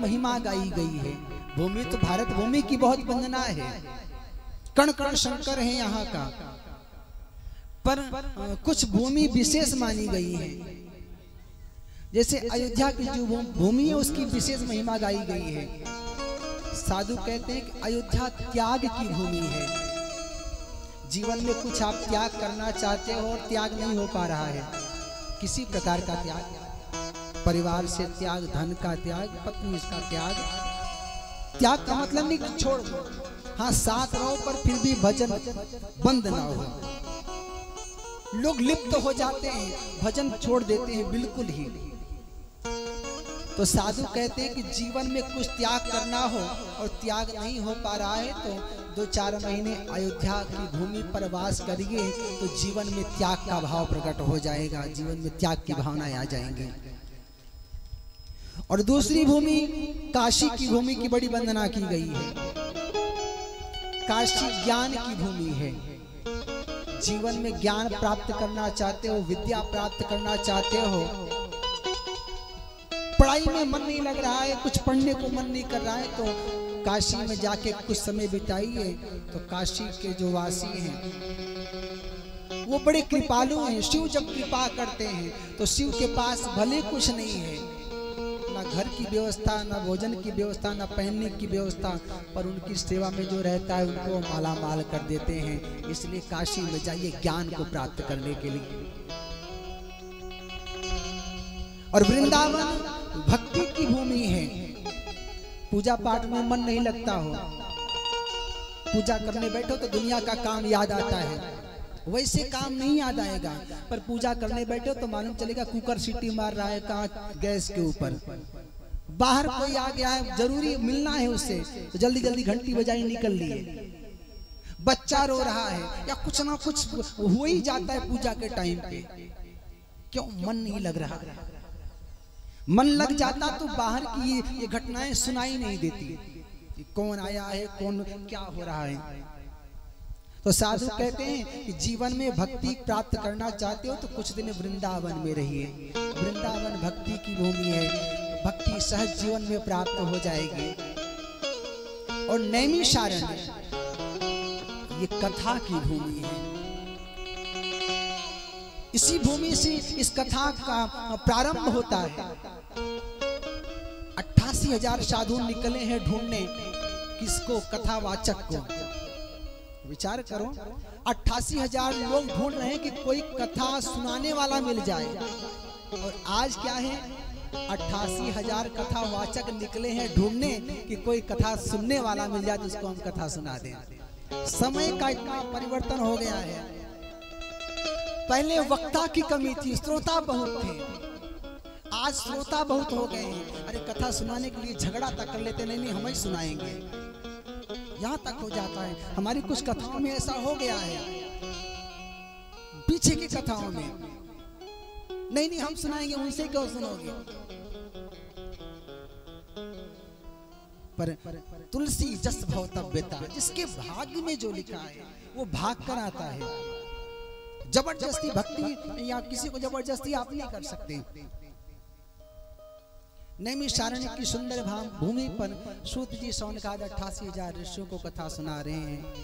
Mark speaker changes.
Speaker 1: महिमा गाई गई है। भूमि तो भारत भूमि की बहुत वंदना है, कण कण शंकर है यहाँ का, पर कुछ भूमि विशेष मानी गई है। जैसे अयोध्या की जो भूमि है उसकी विशेष महिमा गाई गई है। साधु कहते हैं कि अयोध्या त्याग की भूमि है। जीवन में कुछ आप त्याग करना चाहते हो और त्याग नहीं हो पा रहा है, किसी प्रकार का त्याग, परिवार से त्याग, धन का त्याग, पत्नी का त्याग। त्याग का मतलब नहीं कि छोड़ दो, हाँ साथ रहो पर फिर भी भजन बंद ना हो। लोग लिप्त हो जाते हैं, भजन छोड़ देते हैं बिल्कुल ही। तो साधु कहते हैं कि जीवन में कुछ त्याग करना हो और त्याग नहीं हो पा रहा है तो 2-4 महीने अयोध्या की भूमि पर वास करिए तो जीवन में त्याग का भाव प्रकट हो जाएगा, जीवन में त्याग की भावनाएं आ जाएंगी। और दूसरी भूमि काशी की भूमि की बड़ी वंदना की गई है। काशी ज्ञान की भूमि है। जीवन में ज्ञान प्राप्त करना चाहते हो, विद्या प्राप्त करना चाहते हो, पढ़ाई में मन नहीं लग रहा है, कुछ पढ़ने को मन नहीं कर रहा है, तो काशी में जाके कुछ समय बिताइए। तो काशी के जो वासी हैं वो बड़े कृपालु हैं। शिव जब कृपा करते हैं तो शिव के पास भले कुछ नहीं है, ना घर की व्यवस्था, ना भोजन की व्यवस्था, ना पहनने की व्यवस्था, पर उनकी सेवा में जो रहता है उनको माला माल कर देते हैं। इसलिए काशी में जाइए ज्ञान को प्राप्त करने के लिए। और वृंदावन भक्ति की भूमि है। पूजा पाठ में मन नहीं लगता हो, पूजा करने बैठो तो दुनिया का काम याद आता है, वैसे काम नहीं याद आएगा। पर पूजा करने बैठो तो मालूम चलेगा कुकर सीटी मार रहा है कहाँ, गैस के ऊपर। बाहर कोई आ गया है, जरूरी मिलना है उससे, तो जल्दी जल्दी घंटी बजाई निकल लिए। बच्चा रो रहा है या कुछ ना कुछ हो ही जाता है पूजा के टाइम पे। क्यों? मन नहीं लग रहा। मन लग जाता तो बाहर की ये घटनाएं सुनाई नहीं देती, कौन आया है, कौन क्या हो रहा है। तो साधु कहते हैं कि जीवन में भक्ति प्राप्त करना चाहते हो तो कुछ दिन वृंदावन में रहिए। वृंदावन भक्ति की भूमि है, भक्ति सहज जीवन में प्राप्त हो जाएगी। और नैमिषारण्य ये कथा की भूमि है। इसी भूमि से इस कथा का प्रारंभ होता है। 88,000 साधु निकले हैं ढूंढने किसको, कथावाचक को। विचार करो, 88,000 लोग ढूंढ रहे हैं कि कोई कथा सुनाने वाला मिल जाए। और आज क्या है, 88,000 कथावाचक निकले हैं ढूंढने कि कोई कथा सुनने वाला मिल जाए तो उसको हम कथा सुना दें। समय का इतना परिवर्तन हो गया है। पहले वक्ता की कमी थी, श्रोता बहुत थे, आज श्रोता बहुत हो गए हैं। अरे कथा सुनाने के लिए झगड़ा तक कर लेते, नहीं हम ही सुनाएंगे, यहाँ तक हो जाता है। हमारी कुछ कथाओं में ऐसा हो गया है, पीछे की कथाओं में नहीं हम सुनाएंगे, उनसे क्यों सुनोगे। पर तुलसी जस भवतव्यता, जिसके भाग्य में जो लिखा है वो भाग कर आता है। जबरदस्ती भक्ति या किसी को जबरदस्ती आप नहीं कर सकते। नैमिषारण्य की सुंदर भूमि पर सूत जी सौनकाद 88,000 ऋषियों को कथा सुना रहे हैं।